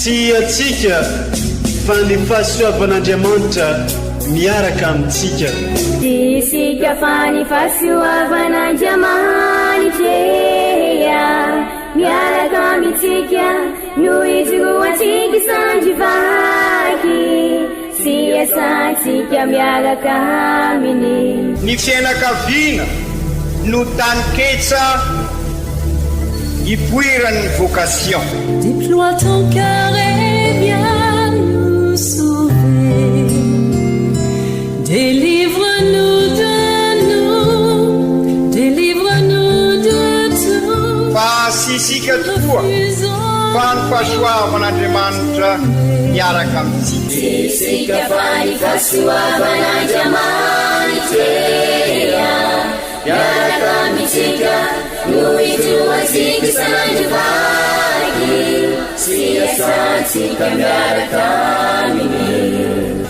atsika fa ny fahasoavan'Andriamanitra miaraka amintsika. Isika fa ny fahasoavan'Andriamanitra miaraka amintsika no izoroantsika sandrivaky sy asantsika miaraka aminy. Ny fianakaviana no taniketsa ipoiran'ny vocation. Déploie ton cœur et viens nous sauver. Délivre-nous de nous, délivre-nous de tout. Fa sisika tokoa fa ny fahasoavan'Andriamanitra miaraka amintsika. Sisika fa ny fahasoavan'Andriamanitra miaraka amintsika no izoantsika sandrivaky sy asantsika miaraka aminy.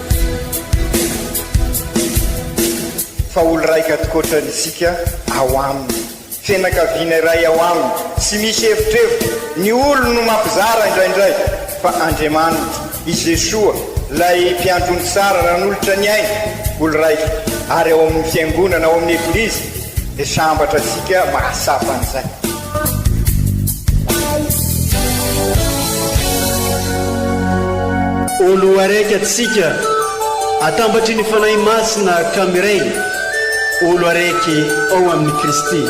Fa olo raika atokotran'isika ao aminy, fianakaviana iray ao aminy, tsy misy hevitrevitra. Ny olo no mampizara indraindray fa Andriamanitra i Jesoa lay mpiandrony tsara ran'olotra ny aina, olo raika. Ary ao amin'ny fiangonana, ao amin'ny eglizy dia sambatra antsika mahasapa an'izay. Olo araiky atsika atambatry ny fanahy masina Kamiray, olo araiky ao amin'ny Kristy.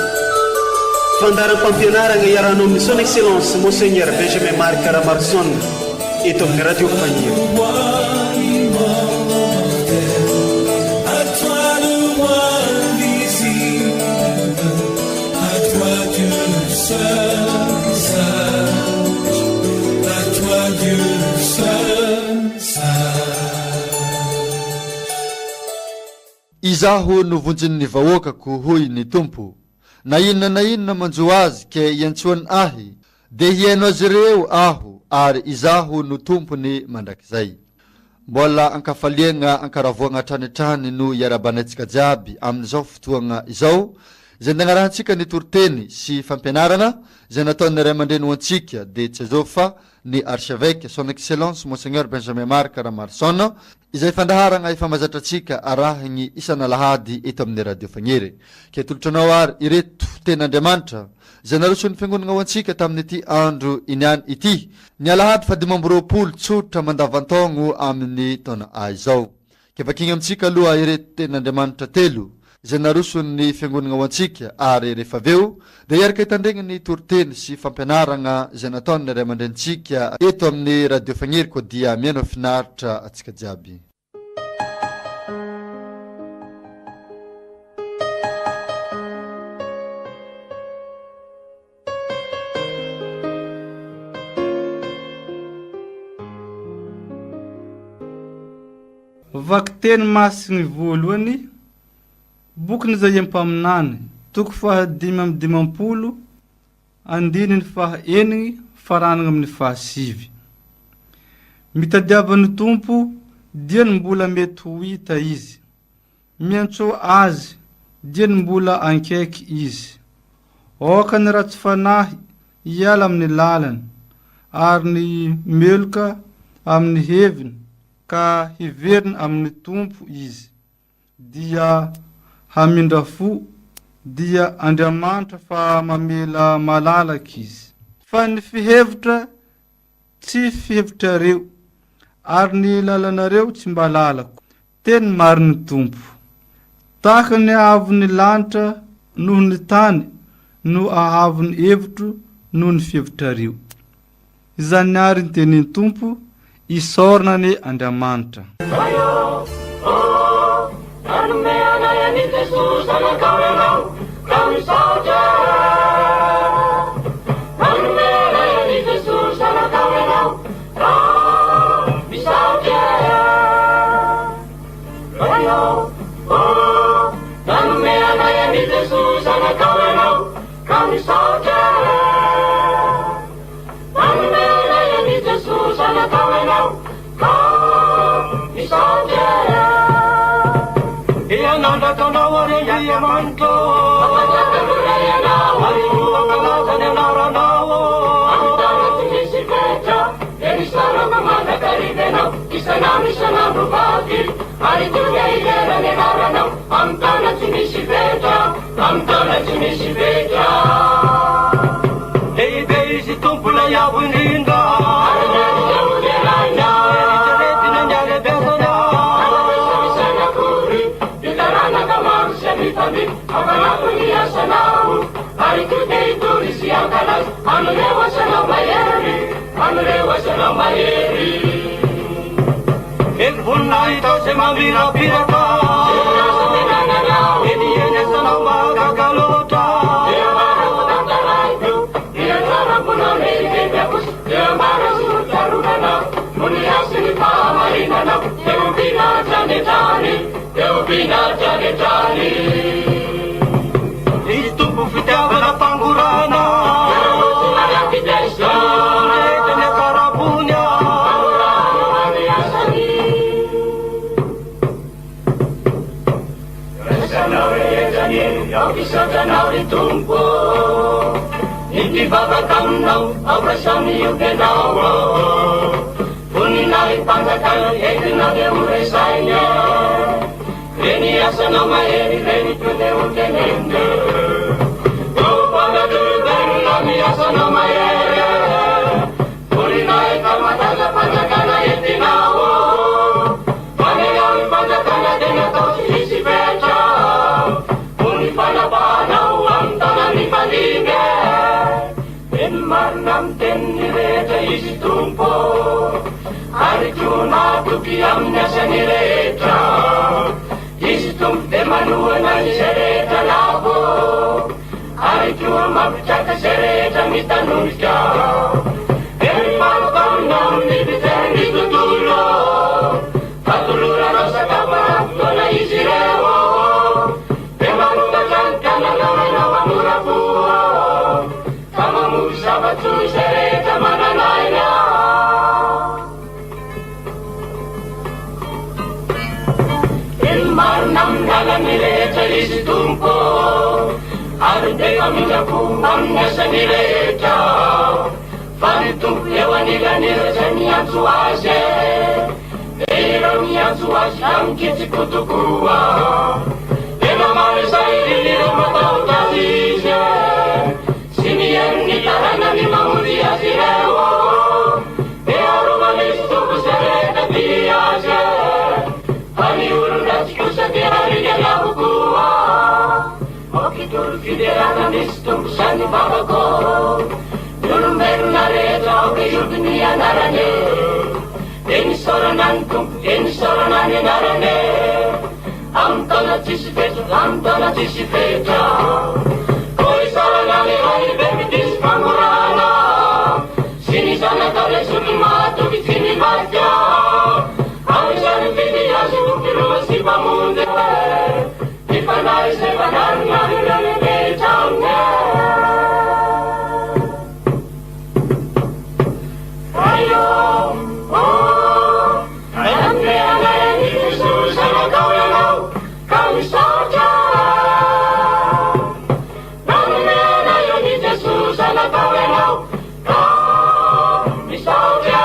Fandaram-pampianarana iarana amin'ny son excellence Monseigneur Benjamin Marc Ramarson eto amin'ny radio Faniro. Izaho no vonjin'ny vahoakako hoy ny Tompo, na inona manjo azy ke iantsoany ahy, de hiaino azy ireo aho, ary izaho no Tompony mandrakizay. Mbola ankafaliagna ankaravoagna tranitrany no iarabanantsika jiaby amin'izao fotoagna izao, izay nagnarahantsika ny toriteny sy fampianarana izay nataon'ny ray aman-dreny antsika de tsy zao fa ny archevêque son excellence Monseigneur Benjamin Marc Ramarson, izay fandaharagna efa mazatratsika arahigny isan'alahady eto amin'ny radio Fagnery. Ke tolotranao ary ireto ten'Andriamanitra izay naroson'ny fiangonana ao antsika tamin'ity andro iniany ity, ny alahady 20 tsotra mandavantaogno amin'ny taona izao. Ke vakigny amintsika aloha ireto ten'Andriamanitra telo izay naroson'ny fiangonana ao antsika, ary rehefa aveo dia iaraka hitandregna ny toriteny sy fampianarana izay nataon'ny ray aman-drenitsika eto amin'ny radio Fagnery, koa dia miaino finaritra atsika jiaby. Vaky teny masigny voalohany boky izay ampaminany toko 5:50, andininy 6 faranana amin'ny 7. Mitadiavan'ny Tompo dia ny mbola mety ho hita izy, miantso azy dia ny mbola ankaiky izy. Oka ny ratsy fanahy hiala amin'ny lalany, ary ny meloka amin'ny heviny ka hiverina amin'ny Tompo izy, dia hamindra fo, dia Andriamanitra fa mamela malalaky izy. Fa ny fihevitra tsy fihevitrareo, ary ny lalanareo tsy mba lalako. Teny mariny Tompo, tahaka ny ahavon'ny lanitra noho ny tany no ahavon'ny hevitro noho ny fihevitrareo. Izany ary ny tenin'ny Tompo isorana ny Andriamanitra. Diamanto, ivenao isanandro vaky ary tonga ilerany anaranao amy tana tsy misy vetra amy tana tsy misy vetra lehibe izy tompo la iavo indrindra ary naizavoneraina eritreretina ny alebesana aresamisanakori itaranaka maro sy amifamby afanapony asanao ary tonga itory sy ankalazy amreo asanao mahery amreo asanao mahery eny voninahitao ze mamirapiraka eny asanao mahagaga loatra eamarakotataraiko iatraramponao lehibebiakosy eambarasotaronanao mony asiny fahamarinanao eombinatranetrany eombinatranetrany izy tompo fitiavana fangorana etany akarabonya rasanao rehetrany aokisatanao ry tompo nipivavaka aminao aorasamiokenao voninao impanjakana entinao de oresaina reny asanao mahery reny tode okenende opanadebernami asanao mahery voninao ikamataza panjakana entinao faneyao impanjakana de natao tsy misy vetra vony fanapahanao amtana mifalinge eny marina amiteniny rehetra izy tompo ary tonatoky amin'ny asany rehetra izy tompo de manohana izy rehetra lavo ary toa mampitraka ze rehetra mitanoloka eny manokaminao mibiteny tontolo fatoloranao sakafarafotoana izy reo de manokatranikanalananao amorafoa ka mamory savatso ze rehetra mananaina marina aminalany rehetra izy tompo ary ndefa milako amin'ny asany rehetra fa ny tompo eo anilaniraza miantso azy de ireo miantso azy amikitsikotokoa tena marizay ireo matahotazy izy sy mihaino ny tarana ny mamory azy reo de arovanizy tompo ze rehetra ty azy ani urundaci kosa tiari yalahukuwa okitur fiderana mistum sani babako dulumberu nareta oke yudni anarane eni soranani narane amtana tisifeta koi soranani hari bebitis pangurana sini sana kare suni matu kisini baca Awisani vidi yasi kukiruwa si pamunde Ipanai se panarna hirani betange Ayo, ayamne anayani Jesus anakawenau Kami saja Namne anayani Jesus anakawenau Kami saja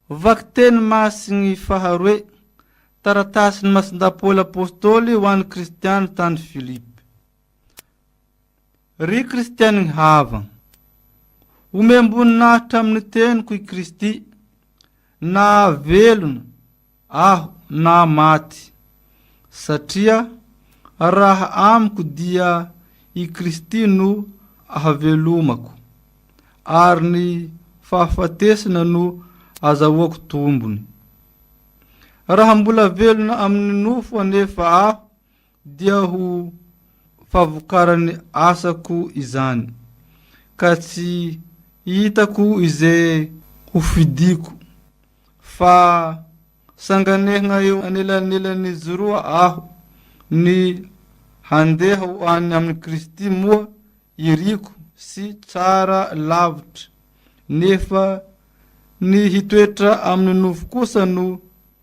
Vakteny masigny faharoe taratasiny masindapoly apôstôly ho an'ny kristiany tany Filipe. Ry kristiany hava omembonahitra amin'ny teniko i Kristy na velona aho na maty satria raha amiko dia i Kristy no ahavelomako ary ny fahafatesina no azahoako tombony. Raha mbola velona amin'ny nofo anefa aho dia ho favokarany asako izany ka tsy hitako izay ho fidiko fa sanganehana eo anelanelanizy roa aho ny handeha ho any amin'ny Kristy moa iriko sy tsara lavitra, nefa ny hitoetra amin'ny nofo kosa no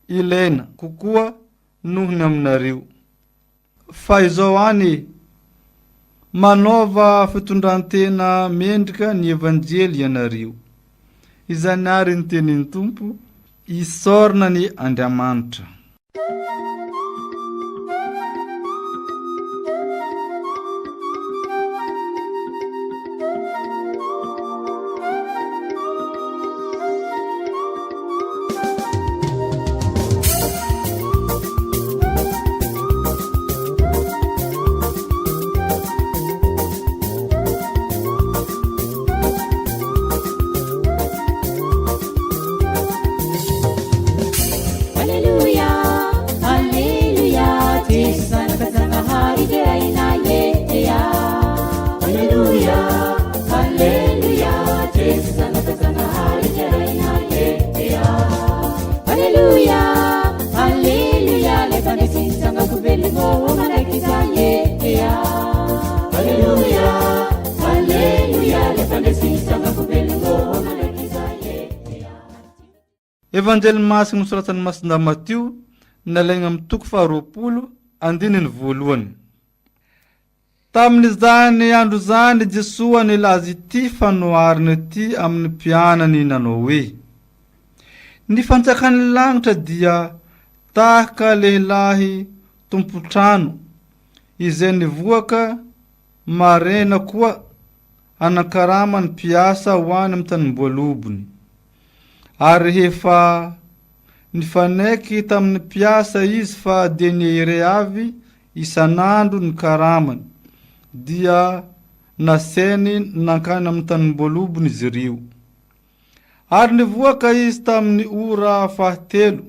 ilaina kokoa noho ny aminareo. Fa izao any manaova fitondrantena mendrika ny evanjely ianareo. Izany ary ny tenin'ny Tompo, isaorina ny Andriamanitra. Evanjely masina nosoratan'ny Masina Matio, nalaigna amin'ny toko 20:1. Tamin'izany andro zany Jesoa nilaza ity fanoharana ity amin'ny mpianany nanao hoe: ny fanjakan'ny lanitra dia tahaka lehilahy tompotrano izay nivoaka marena koa anakarama ny mpiasa ho any amin'ny tanimboalobony. Ary rehefa nifanaiky tamin'ny mpiasa izy fa denia iray avy isanandro ny karamany, dia naseny nankany amin'ny tanimboalobony izy ireo. Ary nivoaka izy tamin'ny ora 7,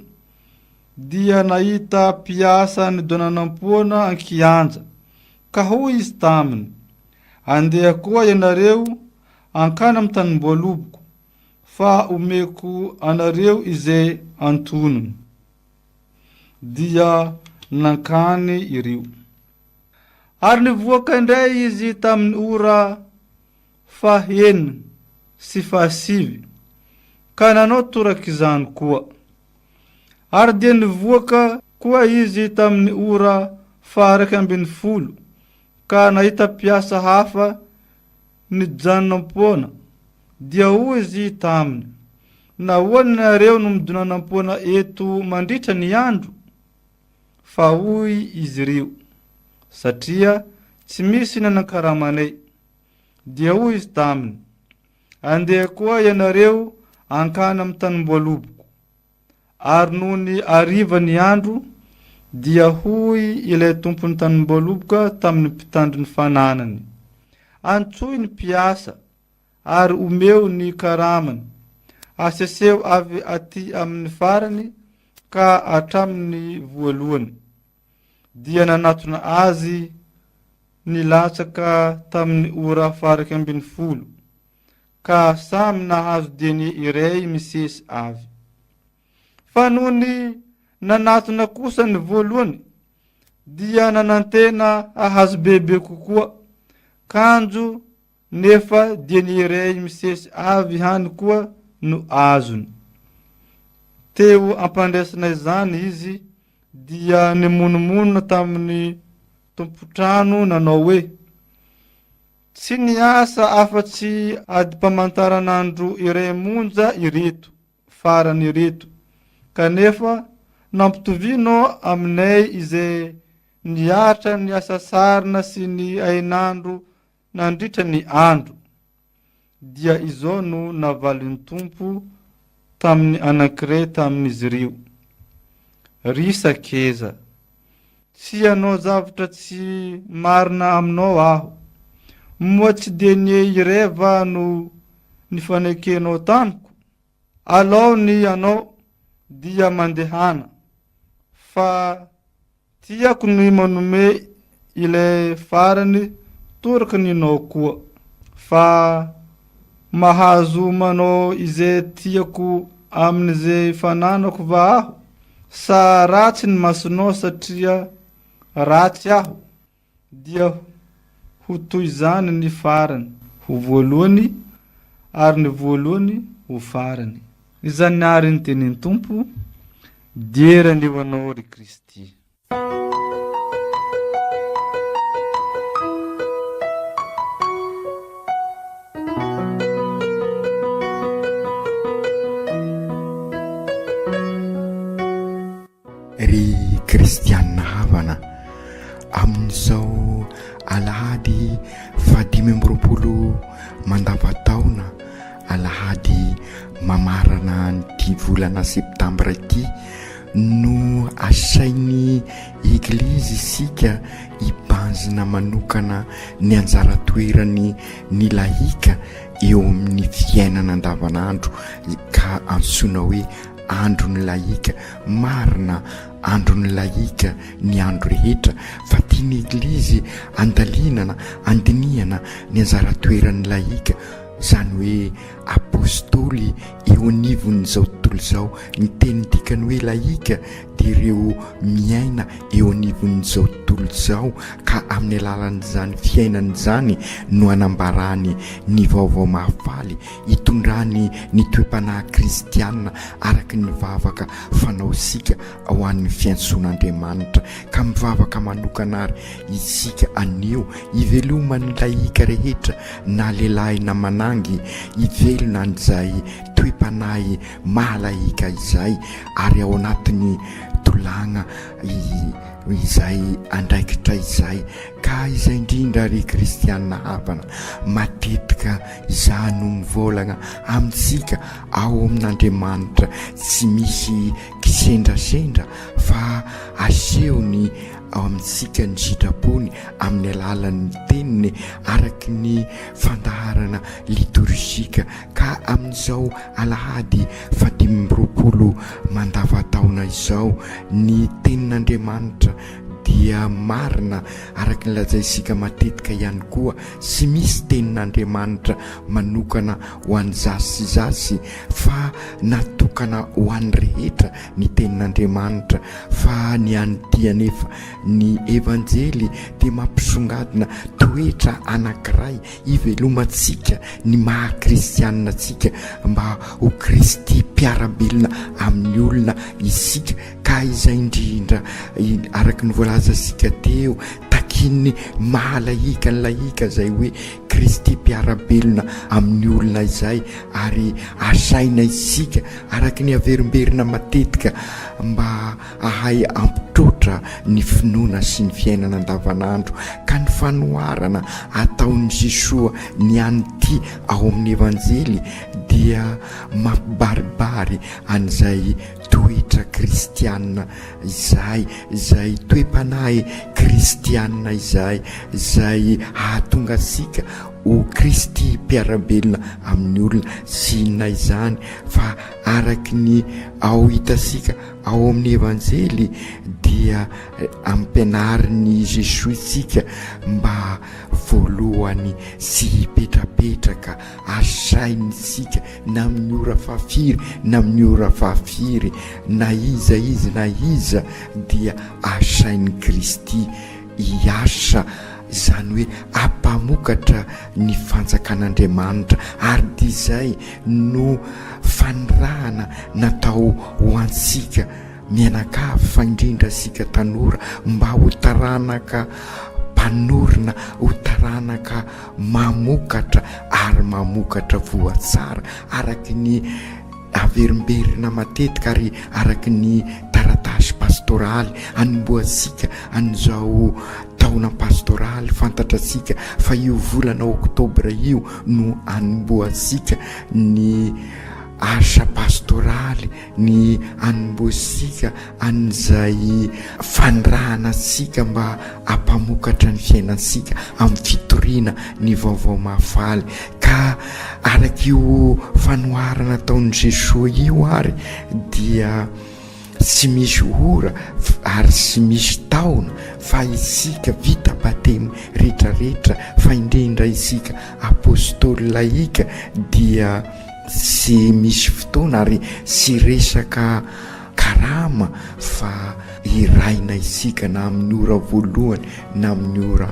dia nahita mpiasa nidonanam-poana ankianja, ka hoy izy taminy: andeha koa ianareo ankany amin'ny tanimboaloboko, fa omeko anareo izay antonony. Dia nankany ireo. Ary nivoaka indray izy tamin'ny ora 9 sy 10, ka nanao torak'izany koa. Ary dia nivoaka koa izy tamin'ny ora 12, ka nahita mpiasa hafa nijanonam-poana, dia hoy izy taminy: nahoana nareo no midonanam-poana eto mandritra ny andro? Fa hoy izy ireo: satria tsy misy nanakaramanay. Dia hoy izy taminy: andeha koa ianareo ankany amin'ny tanimboaloboko. Ary noho ny ariva ny andro, dia hoy ilay tompon'ny tanimboaloboka tamin'ny mpitandro ny fananany: antsoy ny mpiasa ary omeo ny karamany, aseseo avy aty amin'ny farany ka hatramin'ny voalohany. Dia nanatona azy nilatsaka tamin'ny ora 12, ka samy nahazo denia iray misesy avy. Fa noho ny nanatona kosa ny voalohany, dia nanantena ahazo bebe kokoa, kanjo nefa denia iray misesy avy hany koa no azony. Teo ampandraisana izany izy, dia nimononmonona tamin'ny tompotrano nanao hoe: tsy niasa afa-tsy adi-pamantaranandro iray monja ireto, farany ireto, kanefa nampitovianao aminay izay niatra ny asa sarina sy ny ainandro nandritra ny andro. Dia izao no navalin'ny Tompo tamin'ny anankiray tamin'izy ireo: ry Sakeza, tsy hanao zavatra tsy marina aminao aho, moa tsy denia iray va no nifanekenao tamiko? Alao ny anao dia mandehana, fa tiako ny manome ilay farany toraka ninao koa. Fa mahazo manao izay tiako amin'izay fananako va aho? Sa ratsy ny masonao satria ratsy aho? Dia ho toy izany ny farany ho voalohany ary ny voalohany ho farany. Izany ary ny tenin'ny Tompo, dierany eo anao ry Kristy. Ry kristianina havana, amin'izao alahady 5 mandavataona, alahady mamarana ny volana septambra ity, no asainy eglizy isika hibanjina manokana ny anjara toerany ny laika eo amin'ny fiainana andavanandro, ka antsoina hoe andro ny laika. Marina andro ny laika ny andro rehetra, fa tiany eglizy andalinana, andinihana ny anjara toeran'ny laika, zany hoe apôstôly eo anivon'izao tontolo izao. Ny teny dikany hoe laika dia ireo miaina eo anivon'izao tontolo izao, ka amin'ny alalan'izany fiainany zany no anambarany ny vaovao mahafaly, hitondrany ny toe-panahy kristianina araky ny vavaka fanaosika ao an'ny fiantsoan'Andriamanitra. Ka mivavaka manokana ary isika anio hivelomany laika rehetra, na lehilahy na manangy, hivelona an'izay toe-panahy mahalaika izay, ary ao anatiny tolagna izay andraikitra izay. Ka izay indrindra ry kristianina havana, matetika izany no mivolagna amintsika ao amin'Andriamanitra, tsy misy kisendrasendra fa asehony ao amintsika ny sitrapony amin'ny alalan'ny teniny araky ny fandaharana liturgika. Ka amin'izao alahady 5 mandavataona izao, ny tenin'Andriamanitra dia marina araky ny lazaisika matetika ihany koa. Tsy misy tenin'Andriamanitra manokana ho an'ny zasy sy zasy, fa natokana ho an'ny rehetra ny tenin'Andriamanitra. Fa ny an'ity anefa ny evanjely dia mampisongadina toetra anankiray hivelomantsika ny maha-kristianina tsika, mba ho Kristy mpiarabelona amin'ny olona isika. Ka izay indrindra araky ny voalaza sika teo, takiny mahalaika ny laika zay hoe Kristy mpiarabelona amin'ny olona izay, ary asaina isika araky ny averimberina matetika mba ahay ampitrotra ny finoana sy ny fiainana andavanandro. Ka ny fanoharana ataon'i Jesoa ny an'ity ao amin'ny evanjely dia mampibaribary an'izay toetra kristianina izay, izay toe-panahy kristianina izay, izay hahatonga asika ho Kristy mpiarabelona amin'ny olona. Sy inona izany fa araky ny ao hitasika ao amin'ny evanjely dia ampianarin'i Jesoa isika mba voalohany sy hipetrapetraka, asainy isika na amin'ny ora fahafiry na amin'ny ora fahafiry, na iza izy na iza, dia asain'i Kristy hiasa, zany hoe apamokatra ny fanjakan'Andriamanitra. Ary dizay no fanirahana natao ho antsika mianakavy, fa indrindra sika tanora, mba ho taranaka mpanorina, ho taranaka mamokatra, ary mamokatra voatsara araky ny averimberina matetika, ary araky ny taratasy pastoraly anomboasika an'izao taona pastoraly. Fantatrasika fa io volana oktobra io no anomboasika ny asa pastoraly, ny anomboasika an'izay fanirahana sika mba apamokatra ny fiainansika amin'ny fitoriana ny vaovao mahafaly. Ka araky io fanoharana taon'i Jesoa io ary dia tsy misy ora ary tsy misy taona fa isika vita batemy rehetrarehetra, fa indrindra isika apôstôly laika dia tsy misy fotoana ary sy resaka karama fa iraina isika na amin'ny ora voalohany na amin'ny ora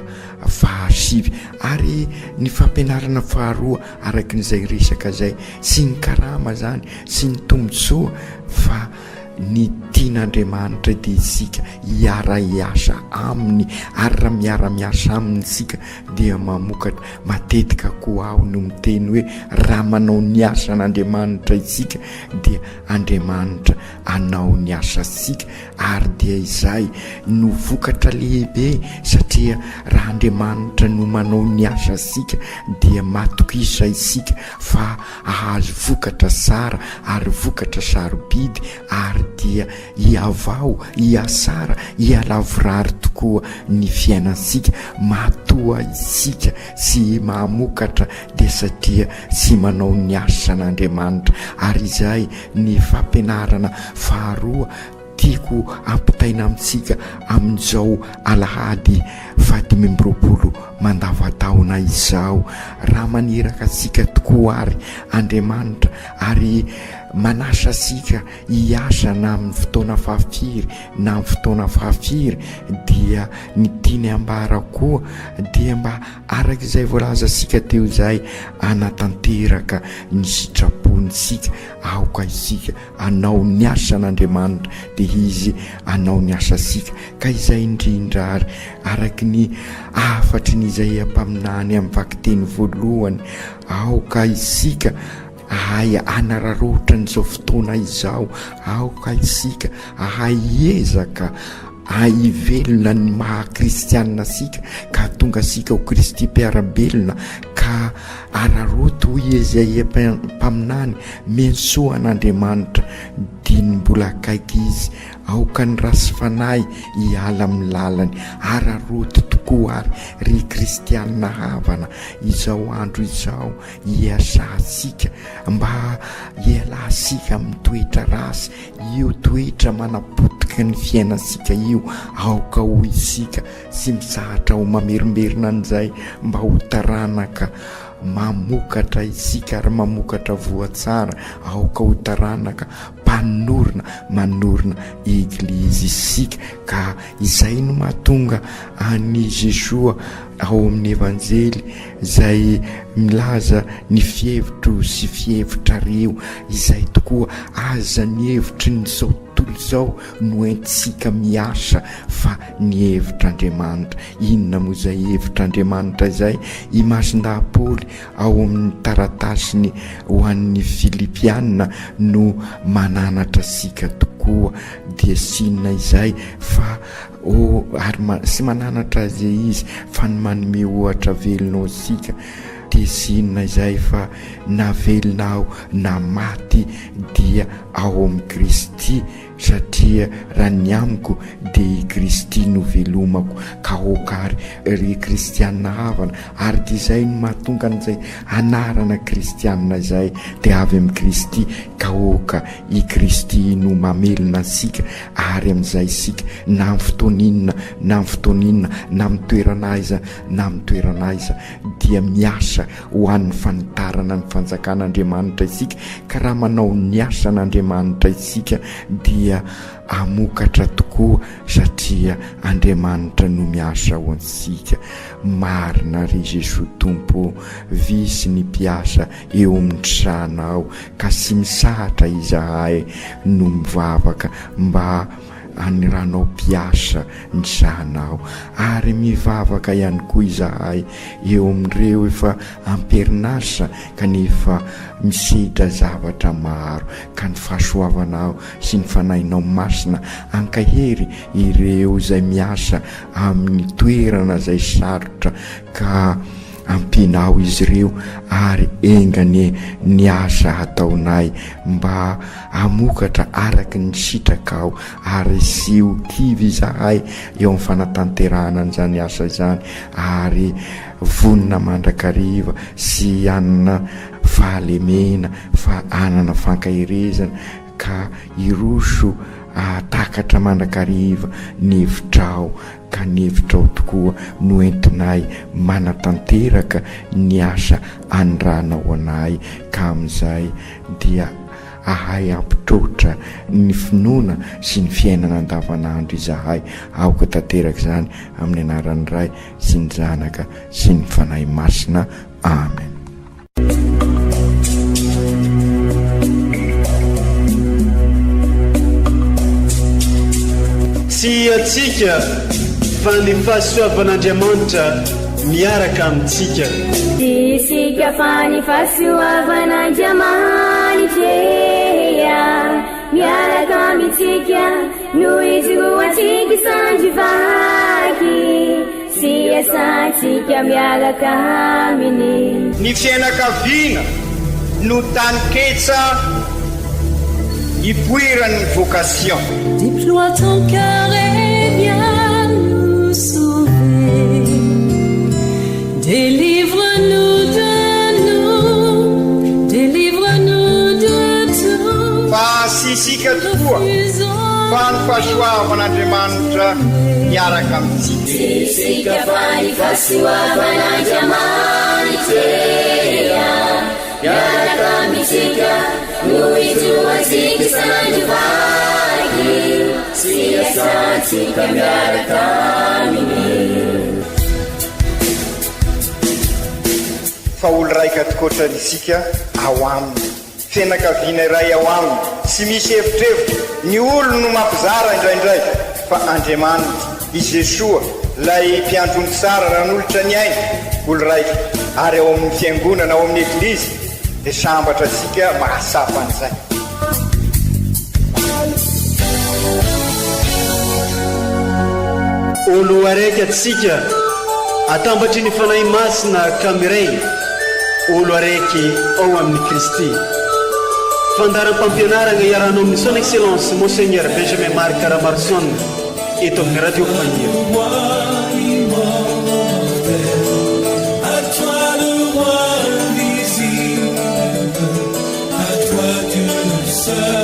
fahasivy, ary ny fampianarana faharoa araka n'izay resaka zay sy ny karama zany sy ny tombotsoa fa ny tian'Andriamanitra dia isika hiara-hiasa aminy, ary raha miara-miasa aminy isika dia mamokatra. Matetika koa aho no miteny hoe raha manao ny asan'Andriamanitra isika dia Andriamanitra anao ny asa sika, ary dia izay no vokatra lehibe, satria raha Andriamanitra no manao ny asa sika dia matokisa isika fa ahazo vokatra sara ary vokatra sarobidy, ary dia hiavao, hiasara, hialavorary tokoa ny fiainansika. Matoa isika sy mamokatra dia satria sy manao ny asan'Andriamanitra. Ary izay ny fampianarana faharoa tiako ampitaina amintsika amin'izao alahady 20 mandavataona izao. Raha maneraka sika tokoa ary Andriamanitra, ary manasa sika hiasa na amin'ny fotoana fahafiry na amin'ny fotoana fahafiry, dia ny tiany ambara koa dia mba arak'izay voalaza sika teo izay anatanteraka ny sitrapony sika, aoka isika anao ny asan'Andriamanitra dia izy anao ny asa sika. Ka izay indrindra ary araky ny afatry n'izay ampaminany amin'ny vakiteny voalohany, aoka isika ahay anararotra n'izao fotoana izao, aoka isika ahay ezaka hivelona ny maha-kristianina sika ka tonga sika ho Kristy mpiarabelona, ka araroto hoy izay mpaminany mensoa an'Andriamanitra dinim-bola akaiky izy, aoka ny rasy fanahy hiala amin'ny lalany. Araroto tokoa ary ry kristianina havana izao andro izao hiasasika mba hialasika amin'ny toetra rasy, io toetra manapotika ny fiainasika io. Aoka hoy isika sy misahatra ho mamerimberina an'izay mba ho taranaka mamokatra isika ary mamokatra voatsara. Aoka ho taranaka manorina eglizy isika, ka izay no mahatonga any Jesoa ao amin'ny evanjely izay milaza ny fievitro sy fievitrareo, izay tokoa aza ny hevitry ny zao tontolo izao no entsika miasa fa ny hevitr'Andriamanitra. Inona moa izay hevitr'Andriamanitra izay? I Masindahapoly ao amin'ny taratasiny ho an'ny Filipianina no mananatra sika tokoa, dia sinona izay fa ary sy mananatra izay izy fa ny manome ohatra velonao sika, dia sinona izay fa na velonao na maty dia ao amin'ny Kristy, satria raha ny amiko dia i Kristy no velomako. Ka okary ry kristianina havana, ary dia izay no mahatonga an'izay anarana kristianina izay dia avy amin'ny Kristy, ka oka i Kristy no mamelona sika. Ary amin'izay sika na amin'ny fotoaninona na amin'ny fotoaninona na amin'ny toerana aiza na amin'ny toerana aiza dia miasa ho an'ny fanitarana ny fanjakan'Andriamanitra isika. Ka raha manao ny asan'Andriamanitra isika dia amokatra tokoa, satria Andriamanitra no miasa ho ansika. Marina ry Jesoa Tompo, visy ny mpiasa eo amin'ny tranao, ka sy misahatra izahay no mivavaka mba aniranao mpiasa ny zanao, ary mivavaka ihany koa izahay eo amin'ireo efa amperinasa kanefa misidra zavatra maro, ka ny fahasoavanao sy ny fanahinao masina ankahery ireo izay miasa amin'ny toerana izay sarotra, ka ampinao izy ireo ary engany ny asa ataonay mba amokatra araky ny sitrakao, ary sy ho kivy izahay eo amin'ny fanatanterahana an'izany asa izany, ary vonina mandrakariva sy anana fahalemena fa anana fankahirezana, ka iroso takatra mandrakariva ny hevitrao, ka ny hevitrao tokoa no entinay manatanteraka ny asa andrana ho anay. Ka amin'izay dia ahay ampitrotra ny finoana sy ny fiainana andavanandro izahay aoka tanteraka izany amin'ny anaran'ny ray sy ny zanaka sy ny fanahy masina. Amen. Tsy atsika fa ny fahasoavan'Andriamanitra miaraka amintsika. Isika fa ny fahasoavan'Andriamanitra miaraka amintsika noho izy roatsika isandrivaky sy asantsika miaraka aminy. Ny fianakaviana no tany ketsa ipoiran'ny vocation. Déploie ton cœur et viens nous sauver. Délivre-nous de nous, délivre-nous de tout. Fa sisika tokoa fa ny fahasoavan'Andriamanitra miaraka amintsika. Sisika fa ny fahasoavan'Andriamanitra miaraka amintsika noho izy roatsika isandrivaky sy asantsika miaraka aminy. Fa olo raika tokoatrany isika ao aminy, fianakaviana iray ao aminy, tsy misy hevitrevitra. Ny olo no mampizara indraindray fa Andriamanitra i Jesoa lay mpiandrony tsara ran'olotra ny aina, olo raika ary ao amin'ny fiangonana ao amin'ny eglizy dia sambatra antsika mahasapa an'izay. Olo araiky atsika atambatry ny fanahy masina kamiray, olo araiky ao amin'ny Kristy. Fandaram-pampianarana iarahana amin'ny son excellence Monseigneur Benjamin Marc Caramarson eto amin'ny radio Fania. À toi Dieu seul.